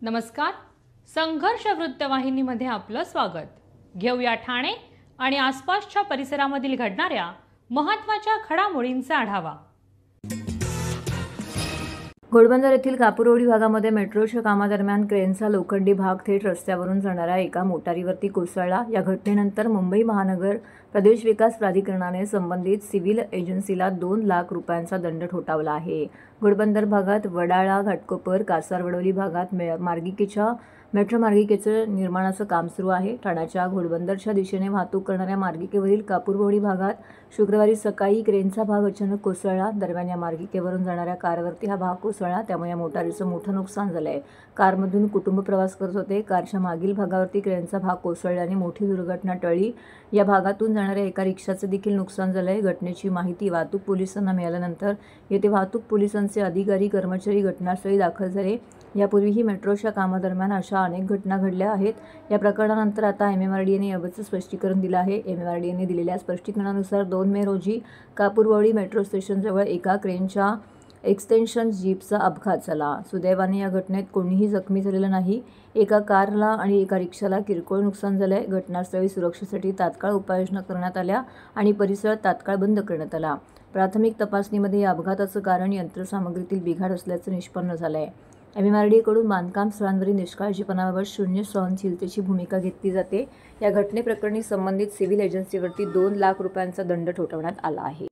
नमस्कार. संघर्ष वृत्तवाहिनीमध्ये आपलं स्वागत. घेऊया ठाणे आणि आसपासच्या परिसरामधील घडणाऱ्या महत्त्वाच्या घडामोडींचा आढावा. घोडबंदर येथील कापूरवाडी भागामध्ये मेट्रोच्या कामादरम्यान क्रेनचा लोखंडी भाग थेट रस्त्यावरून जाणाऱ्या एका मोटारीवरती कोसळला. या घटनेनंतर मुंबई महानगर प्रदेश विकास प्राधिकरणाने संबंधित सिव्हिल एजन्सीला 2 लाख रुपयांचा दंड ठोठावला आहे. घोडबंदर भागात वडाळा, घाटकोपर, कासारवडोली भागात मेट्रो मार्गिकेचं निर्माणाचं काम सुरू आहे. ठाण्याच्या घोडबंदरच्या दिशेने वाहतूक करणाऱ्या मार्गिकेवरील कापूरवाडी भागात शुक्रवारी सकाळी क्रेनचा भाग अचानक कोसळला. दरम्यान या मार्गिकेवरून जाणाऱ्या कारवरती हा भाग कोसळला, त्यामुळे या मोटारीचं मोठं नुकसान झालंय. कारमधून कुटुंब प्रवास करत होते. कारच्या मागील भागावरती क्रेनचा भाग कोसळल्याने मोठी दुर्घटना टळली. या भागातून जाणाऱ्या एका रिक्षाचं देखील नुकसान झालंय. घटनेची माहिती वाहतूक पोलिसांना मिळाल्यानंतर येथे वाहतूक पोलिसांचे अधिकारी कर्मचारी घटनास्थळी दाखल झाले. यापूर्वीही मेट्रोच्या कामादरम्यान अशा अनेक घटना घडल्या आहेत. या प्रकरणानंतर आता MMRDAने याबाबतचं स्पष्टीकरण दिलं आहे. MMRDAने दिलेल्या स्पष्टीकरणानुसार 2 मे रोजी कापूरवाडी मेट्रो स्टेशनजवळ एका क्रेनच्या एक्सटेन्शन जीपचा अपघात झाला. सुदैवाने या घटनेत कोणीही जखमी झालेलं नाही. एका कारला आणि एका रिक्षाला किरकोळ नुकसान झालंय. घटनास्थळी सुरक्षेसाठी तात्काळ उपाययोजना करण्यात आल्या आणि परिसर तात्काळ बंद करण्यात आला. प्राथमिक तपासणीमध्ये या अपघाताचं कारण यंत्रसामग्रीतील बिघाड असल्याचं निष्पन्न झालंय. MMRDAकडून बांधकाम स्थळांवरील निष्काळजीपणाबाबत शून्य सहनशीलतेची भूमिका घेतली जाते. या घटनेप्रकरणी संबंधित सिव्हिल एजन्सीवरती 2 लाख रुपयांचा दंड ठोठावण्यात आला आहे.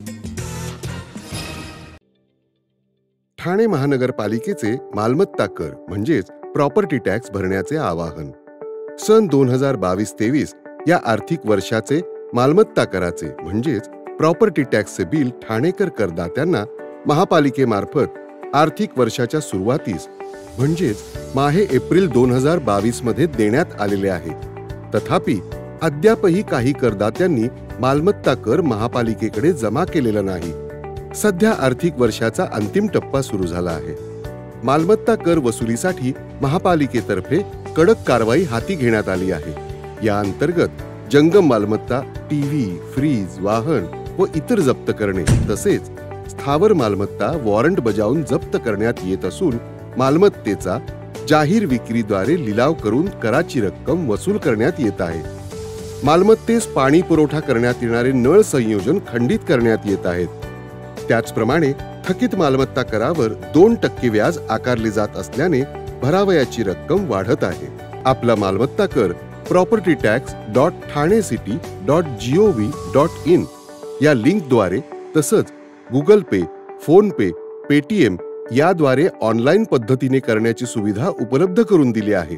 ठाणे महानगरपालिकेचे मालमत्ता कर म्हणजेच प्रॉपर्टी टॅक्स भरण्याचे आवाहन. सन 2022-23 या आर्थिक वर्षाचे मालमत्ता कराचे म्हणजेच प्रॉपर्टी टॅक्सचे बिल ठाणेकर करदात्यांना महापालिकेमार्फत आर्थिक वर्षाच्या सुरुवातीस म्हणजेच माहे एप्रिल 2022 मध्ये देण्यात आलेले आहे. तथापि अद्यापही काही करदात्यांनी मालमत्ता कर महापालिकेकडे जमा केलेला नाही. सध्या आर्थिक वर्षाचा अंतिम टप्पा सुरू झाला आहे. मालमत्ता कर वसुलीसाठी महापालिकेतर्फे कडक कारवाई हाती घेण्यात आली आहे. या अंतर्गत जंगम मालमत्ता, टीव्ही, फ्रीज, वाहन व इतर जप्त करणे तसेच स्थावर मालमत्ता वॉरंट बजावून जप्त करण्यात येत असून मालमत्तेचा जाहीर विक्रीद्वारे लिलाव करून कराची रक्कम वसूल करण्यात येत आहे. मालमत्तेस पाणी पुरवठा करण्यात येणारे नळ संयोजन खंडित करण्यात येत आहेत. त्याचप्रमाणे थकीत मालमत्ता करावर 2% व्याज आकारले जात असल्याने भरावयाची रक्कम वाढत आहे. आपला मालमत्ता कर propertytax.thanecity.gov.in या लिंकद्वारे तसंच गुगल पे, फोन पे, पेटीएम याद्वारे ऑनलाईन पद्धतीने करण्याची सुविधा उपलब्ध करून दिली आहे.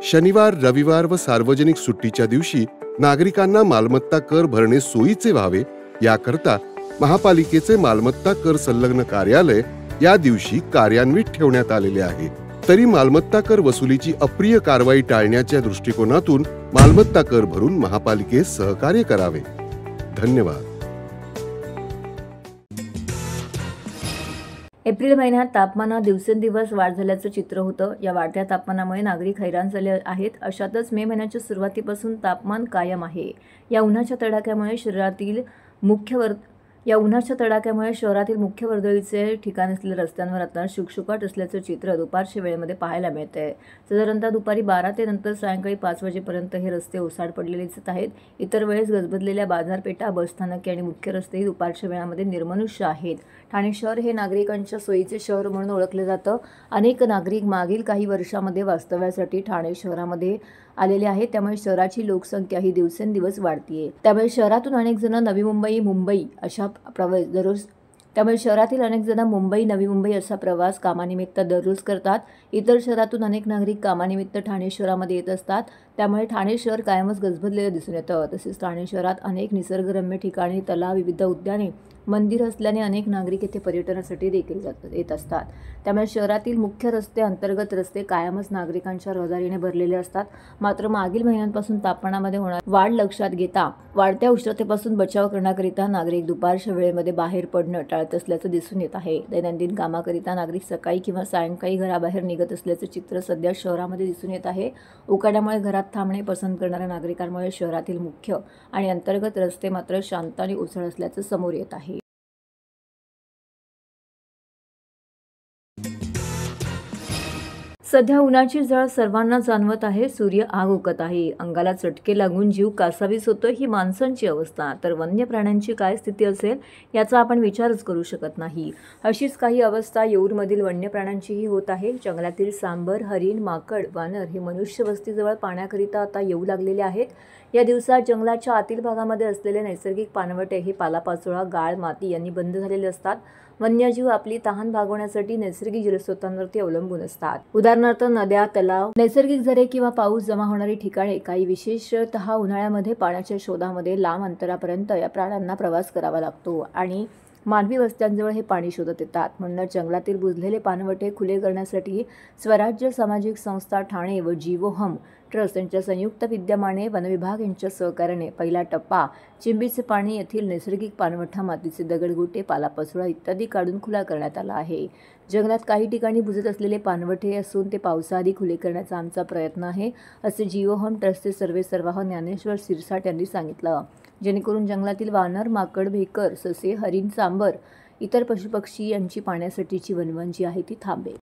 शनिवार, रविवार व सार्वजनिक सुट्टीच्या दिवशी नागरिकांना मालमत्ता कर भरणे सोयीचे व्हावे याकरता महापालिकेचे मालमत्ता कर संलग्न कार्यालय या दिवशी कार्यान्वित ठेवण्यात आलेले आहे. तरी मालमत्ता कर वसुलीची अप्रिय कारवाई टाळण्याच्या दृष्टिकोनातून मालमत्ता कर भरून महापालिकेस सहकार्य करावे. धन्यवाद. एप्रिल महिन्यात तापमानात दिवसेंदिवस वाढ झाल्याचं चित्र होतं. या वाढत्या तापमानामुळे नागरिक हैराण झाले आहेत. अशातच मे महिन्याच्या सुरुवातीपासून तापमान कायम आहे. या उन्हाच्या तडाख्यामुळे शहरातील मुख्य वर्दळीचे ठिकाण असलेल्या रस्त्यांवर आता शुकशुकाट असल्याचं चित्र दुपारच्या वेळेमध्ये पाहायला मिळतंय. साधारणतः दुपारी 12 ते नंतर सायंकाळी 5 वाजेपर्यंत हे रस्ते ओसाड पडलेले दिसत आहेत. इतर वेळेस गजबजलेल्या बाजारपेठा, बसस्थानके आणि मुख्य रस्तेही दुपारच्या वेळामध्ये निर्मनुष्य आहेत. ठाणे शहर हे नागरिकांच्या सोयीचे शहर म्हणून ओळखले जातं. अनेक नागरिक मागील काही वर्षामध्ये वास्तव्यासाठी ठाणे शहरामध्ये आलेले आहेत. त्यामुळे शहराची लोकसंख्या ही दिवसेंदिवस वाढतीये. त्यामुळे शहरातून अनेक जण नवी मुंबई अशा प्रवास कामानिमित्त दररोज करतात. इतर शहरातून अनेक नागरिक कामानिमित्त ठाणे शहरामध्ये येत असतात. त्यामुळे ठाणे शहर कायमच गजबजलेलं दिसून येतं. तसेच ठाणे शहरात अनेक निसर्गरम्य ठिकाणी, तलाव, विविध उद्याने, मंदिर असल्याने अनेक नागरिक येथे पर्यटनासाठी देखील येत असतात. त्यामुळे शहरातील मुख्य रस्ते, अंतर्गत रस्ते कायमच नागरिकांच्या रहदारीने भरलेले असतात. मात्र मागील महिन्यांपासून तापमानामध्ये होणार वाढ लक्षात घेता वाढत्या उष्णतेपासून बचाव करण्याकरिता नागरिक दुपारच्या वेळेमध्ये बाहेर पडणं टाळत असल्याचं दिसून येत आहे. दैनंदिन कामाकरिता नागरिक सकाळी किंवा सायंकाळी घराबाहेर निघत असल्याचं चित्र सध्या शहरामध्ये दिसून येत आहे. उकाड्यामुळे घरात थांबणे पसंत करणाऱ्या नागरिकांमुळे शहरातील मुख्य आणि अंतर्गत रस्ते मात्र शांत आणि ओसळ असल्याचं समोर येत आहे. सध्या उन्हाची झळ सर्वांना जाणवत आहे. सूर्य आग ओकत आहे. अंगाला चटके लागून जीव कासावीस होतोय ही माणसांची अवस्था. तर वन्य प्राण्यांची काय स्थिती असेल याचा आपण विचारच करू शकत नाही. अशीच काही अवस्था येऊरमधील वन्य प्राण्यांचीही होत आहे. जंगलातील सांबर, हरिण, माकड, वानर हे मनुष्य वस्तीजवळ पाण्याकरिता आता येऊ लागलेले आहेत. या दिवसात जंगलाच्या आतील भागामध्ये असलेले नैसर्गिक पानवटे हे पालापाचोळा, गाळ, माती यांनी बंद झालेले असतात. वन्यजीव आपली तहान भागवण्यासाठी नैसर्गिक जलस्रोतांवरती अवलंबून असतात. उदाहरणार्थ नद्या, तलाव, नैसर्गिक झरे किंवा पाऊस जमा होणारी ठिकाणे. काही विशेषतः उन्हाळ्यामध्ये पाण्याच्या शोधामध्ये लांब अंतरापर्यंत या प्राण्यांना प्रवास करावा लागतो आणि मानवी वस्त्यांजवळ हे पाणी शोधत येतात. म्हणूनच जंगलातील बुजलेले पानवटे खुले करण्यासाठी स्वराज्य सामाजिक संस्था ठाणे व जीवोहम ट्रस्ट यांच्या संयुक्त विद्यमाने वनविभाग यांच्या सहकार्याने पहिला टप्पा चिंबीचे पाणी येथील नैसर्गिक पानवठा, मातीचे दगडगोटे, पालापाचोळा इत्यादी काढून खुला करण्यात आला आहे. जंगलात काही ठिकाणी बुजत असलेले पानवटे असून ते पावसाआधी खुले करण्याचा आमचा प्रयत्न आहे, असे जीवोहम ट्रस्टचे सर्वेसर्वा ज्ञानेश्वर सिरसाट यांनी सांगितलं. जेणेकरून जंगलातील वानर, माकड, भेकर, ससे, हरिण, सांबर, इतर पशुपक्षी यांची पाण्यासाठीची वणवण जी आहे ती थांबेल.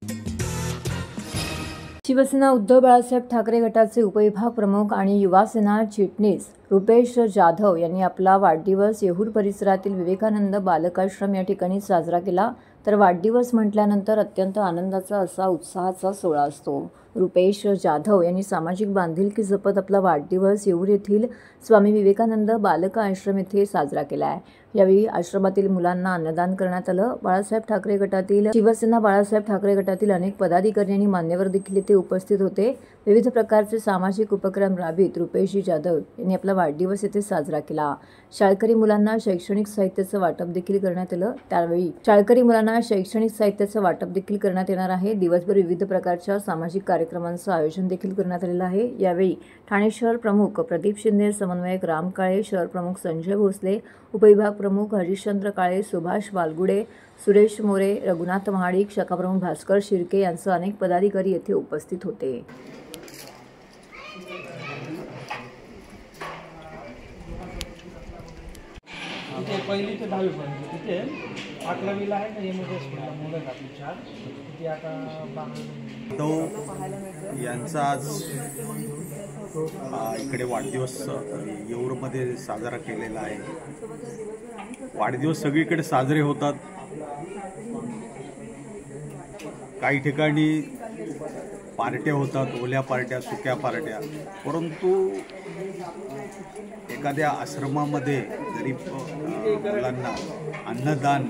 शिवसेना उद्धव बाळासाहेब ठाकरे गटाचे उपविभाग प्रमुख आणि युवासेना चिटणीस रुपेश जाधव यांनी आपला वाढदिवस येऊर परिसरातील विवेकानंद बालकाश्रम या ठिकाणी साजरा केला. तर वाढदिवस म्हटल्यानंतर अत्यंत आनंदाचा असा उत्साहाचा सोहळा असतो. रुपेश जाधव यांनी सामाजिक बांधिलकी जपत आपला वाढदिवस येऊर येथील स्वामी विवेकानंद बालक आश्रम येथे साजरा केला आहे. यावेळी आश्रमातील मुलांना अन्नदान करण्यात आलं. बाळासाहेब ठाकरे गटातील शिवसेना बाळासाहेब ठाकरे गटातील अनेक पदाधिकारी आणि मान्यवर देखील येथे उपस्थित होते. विविध प्रकारचे सामाजिक उपक्रम राबवित रुपेशजी जाधव यांनी आपला वाढदिवस येथे साजरा केला. शाळकरी मुलांना शैक्षणिक साहित्याचं वाटप देखील करण्यात आलं. त्यावेळी शाळकरी मुलांना शैक्षणिक साहित्याचं वाटप देखील करण्यात येणार आहे. दिवसभर विविध प्रकारच्या सामाजिक कार्यक्रमांचं आयोजन देखील करण्यात आलेलं आहे. यावेळी ठाणे शहर प्रमुख प्रदीप शिंदे, समन्वयक राम काळे, शहर प्रमुख संजय भोसले, उपविभाग प्रमुख हरिश्चंद्र काळे, सुभाष बालगुडे, सुरेश मोरे, रघुनाथ महाडिक, शाखा प्रमुख भास्कर शिर्के यांसह अनेक पदाधिकारी येथे उपस्थित होते. पहिली ते 10वी पर्यंत तिथे 11वीला आहे ना एमएस स्कूलला मुलं घातली 4 तिथे आता यांचा आज इकडे वाढदिवस येऊरमध्ये साजरा केलेला आहे. वाढदिवस सगळीकडे साजरे होतात. काही ठिकाणी पार्ट्या होतात, ओल्या पार्ट्या, सुक्या पार्ट्या. परंतु एखाद्या आश्रमामध्ये गरीब मुलांना अन्नदान,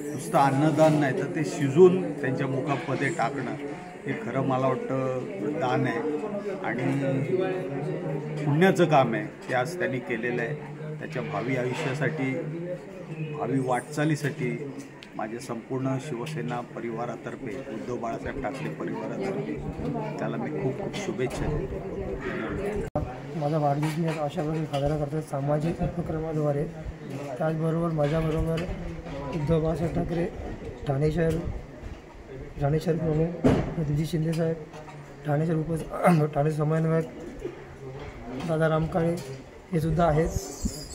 नुसतं अन्नदान नाही तर ते शिजून त्यांच्या मुखामध्ये टाकणं हे खरं मला वाटतं दान आहे आणि पुण्याचं काम आहे. ते आज त्यांनी केलेलं आहे. त्याच्या भावी आयुष्यासाठी, भावी वाटचालीसाठी माझे संपूर्ण शिवसेना परिवारातर्फे, उद्धव बाळासाहेब ठाकरे परिवारातर्फे त्याला मी खूप खूप शुभेच्छा देतो. माझा वाढदिवस मी अशा प्रकारे साजरा करतो सामाजिक उपक्रमाद्वारे. त्याचबरोबर माझ्याबरोबर उद्धव बाळासाहेब ठाकरे ठाणे शहर प्रमुख प्रदीप शिंदे साहेब, ठाणे शहर ठाणे समन्वयक दादा राम काळे हे सुद्धा आहेत.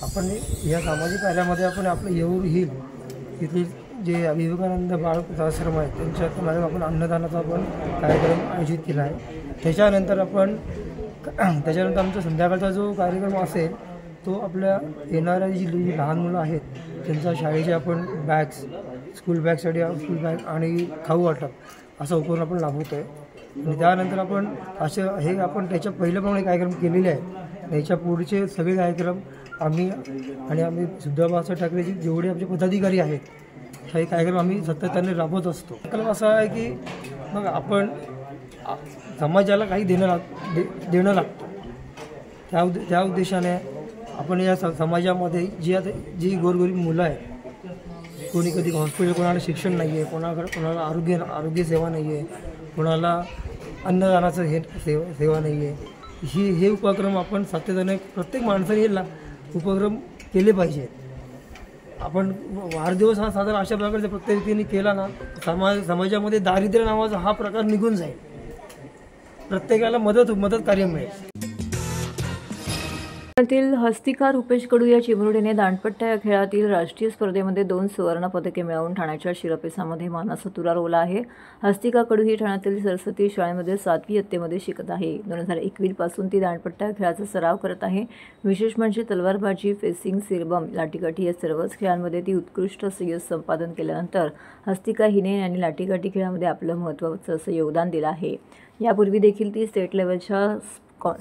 आपण या सामाजिक कार्यामध्ये आपण आपलं येऊर हिल इथले जे विवेकानंद बाळ आश्रम आहे त्यांच्यात आपण अन्नदानाचा आपण कार्यक्रम आयोजित केला आहे. त्याच्यानंतर आमचा संध्याकाळचा जो कार्यक्रम असेल तो आपल्या येणाऱ्या जी लहान मुलं आहेत त्यांच्या शाळेचे आपण बॅग्स, स्कूल बॅग आणि खाऊ वाटप असा उपक्रम आपण राबवतो आहे. आणि त्यानंतर आपण आपण त्याच्या पहिल्याप्रमाणे कार्यक्रम केलेले आहेत. याच्या पुढचे सगळे कार्यक्रम आम्ही उद्धव बाळासाहेब ठाकरेचे जेवढे आमचे पदाधिकारी आहेत हे कार्यक्रम आम्ही सातत्याने राबवत असतो. कल्पना असा आहे की मग आपण समाजाला काही देणं लागतं. त्या उद्देशाने आपण या समाजामध्ये जी गोरगरीब मुलं आहेत, कोणी कधी हॉस्पिटल, कोणाला शिक्षण नाही आहे, कोणाला आरोग्य सेवा नाही आहे, कोणाला अन्नदानाचं सेवा नाही आहे, हे उपक्रम आपण सातत्याने प्रत्येक माणसाने उपक्रम केले पाहिजेत. आपण वाढदिवस हा साधारण अशा प्रकारचा प्रत्येक व्यक्तीने केला ना समाजामध्ये दारिद्र्य नावाचा हा प्रकार निघून जाईल. प्रत्येकाला मदत कार्य मिळेल. पुण्यातील हस्तिका रुपेश कडू या चिमुरडीने दांडपट्टा या खेळातील राष्ट्रीय स्पर्धेमध्ये 2 सुवर्ण पदके मिळवून ठाण्याच्या शिरपेसामध्ये मानाचा तुरा रोवला आहे. हस्तिका कडू ही ठाण्यातील सरस्वती शाळेमध्ये 7वी इयत्तेमध्ये शिकत आहे. 2021 पासून ती दांडपट्टा खेळाचा सराव करत आहे. विशेष म्हणजे तलवारबाजी, फेसिंग, सिरबम, लाठीकाठी या सर्वच खेळांमध्ये ती उत्कृष्ट यश संपादन केल्यानंतर हस्तिका हिने यांनी लाठीकाठी खेळामध्ये आपलं महत्त्वाचं असं योगदान दिलं आहे. यापूर्वी देखील ती स्टेट लेवलच्या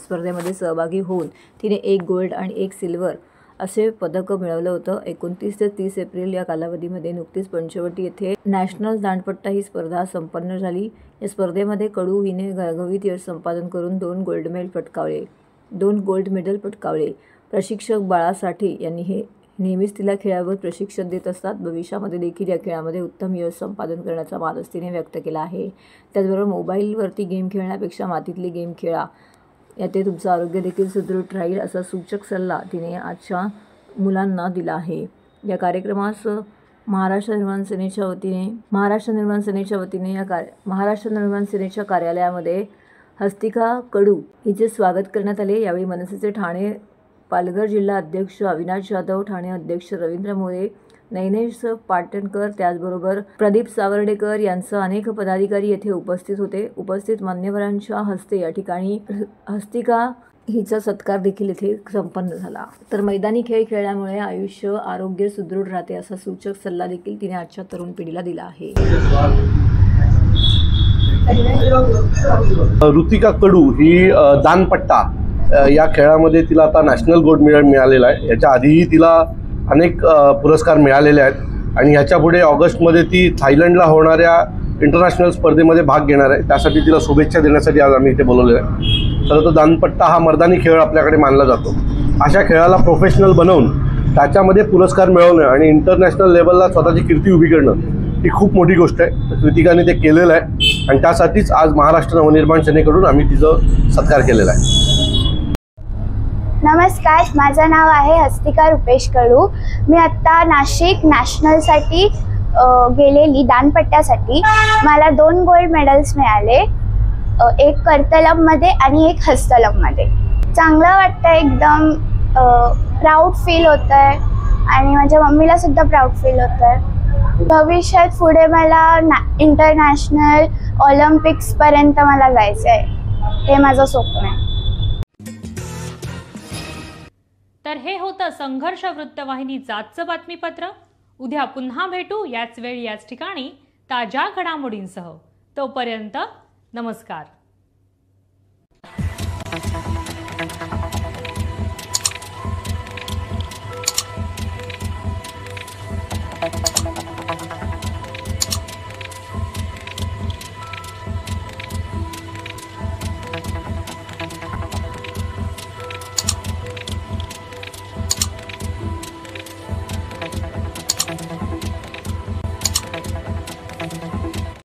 स्पर्धेमध्ये सहभागी होऊन तिने 1 गोल्ड आणि 1 सिल्वर असे पदकं मिळवलं होतं. 29 ते 30 एप्रिल या कालावधीमध्ये नुकतीच पंचवटी येथे नॅशनल दांडपट्टा ही स्पर्धा संपन्न झाली. या स्पर्धेमध्ये कडू हिने घवघवीत यश संपादन करून 2 गोल्ड मेडल पटकावले. प्रशिक्षक बाळा साठे यांनी हे नेहमीच तिला खेळावर प्रशिक्षण देत असतात. भविष्यामध्ये देखील या खेळामध्ये उत्तम यश संपादन करण्याचा मानस तिने व्यक्त केला आहे. त्याचबरोबर मोबाईलवरती गेम खेळण्यापेक्षा मातीतली गेम खेळा, याते तुमचं आरोग्य देखील सुदृढ राहील असा सूचक सल्ला तिने आजच्या मुलांना दिला आहे. या कार्यक्रमास महाराष्ट्र निर्माण सेनेच्या कार्यालयामध्ये हस्तिका कडू हिचे स्वागत करण्यात आले. यावेळी मनसेचे ठाणे पालघर जिल्हा अध्यक्ष अविनाश जाधव, ठाणे अध्यक्ष रवींद्र मोरे, नैनेश पाटणकर, त्याचबरोबर प्रदीप सावर्डेकर यांसह अनेक पदाधिकारी येथे उपस्थित होते. उपस्थित मान्यवरांच्या हस्ते या ठिकाणी हस्तिका हिचा सत्कार देखील इथे संपन्न झाला. तर मैदानी खेळ खेळल्यामुळे आयुष्य, आरोग्य सुदृढ राहते असा सूचक सल्ला देखील तिने आजच्या तरुण पिढीला दिला आहे. ऋतिका कडू ही दानपट्टा या खेळामध्ये तिला आता नॅशनल गोल्ड मेडल मिळालेला आहे. याच्या आधीही तिला अनेक पुरस्कार मिळालेले आहेत आणि ह्याच्यापुढे ऑगस्टमध्ये ती थायलंडला होणाऱ्या इंटरनॅशनल स्पर्धेमध्ये भाग घेणार आहे. त्यासाठी तिला शुभेच्छा देण्यासाठी आज आम्ही इथे बोलवलेलं आहे. खरं तर दांडपट्टा हा मर्दानी खेळ आपल्याकडे मानला जातो. अशा खेळाला प्रोफेशनल बनवून त्याच्यामध्ये पुरस्कार मिळवणं आणि इंटरनॅशनल लेवलला स्वतःची कीर्ती उभी करणं ही खूप मोठी गोष्ट आहे. ऋतिकाने ते केलेलं आहे आणि त्यासाठीच आज महाराष्ट्र नवनिर्माण सेनेकडून आम्ही तिचं सत्कार केलेला आहे. नमस्कार, माझं नाव आहे हस्तिका रुपेश कडू. मी आत्ता नाशिक नॅशनलसाठी गेलेली दांडपट्ट्यासाठी. मला 2 गोल्ड मेडल्स मिळाले, एक करतलममध्ये आणि एक हस्तलममध्ये. चांगलं वाटतं, एकदम प्राऊड फील होतं आहे आणि माझ्या मम्मीला सुद्धा प्राऊड फील होतं आहे. भविष्यात पुढे मला इंटरनॅशनल ऑलिम्पिक्सपर्यंत मला जायचं आहे, हे माझं स्वप्न आहे. तर हे होतं संघर्ष वृत्तवाहिनीचं आजचं बातमीपत्र. उद्या पुन्हा भेटू याच वेळी याच ठिकाणी ताज्या घडामोडींसह. तोपर्यंत नमस्कार.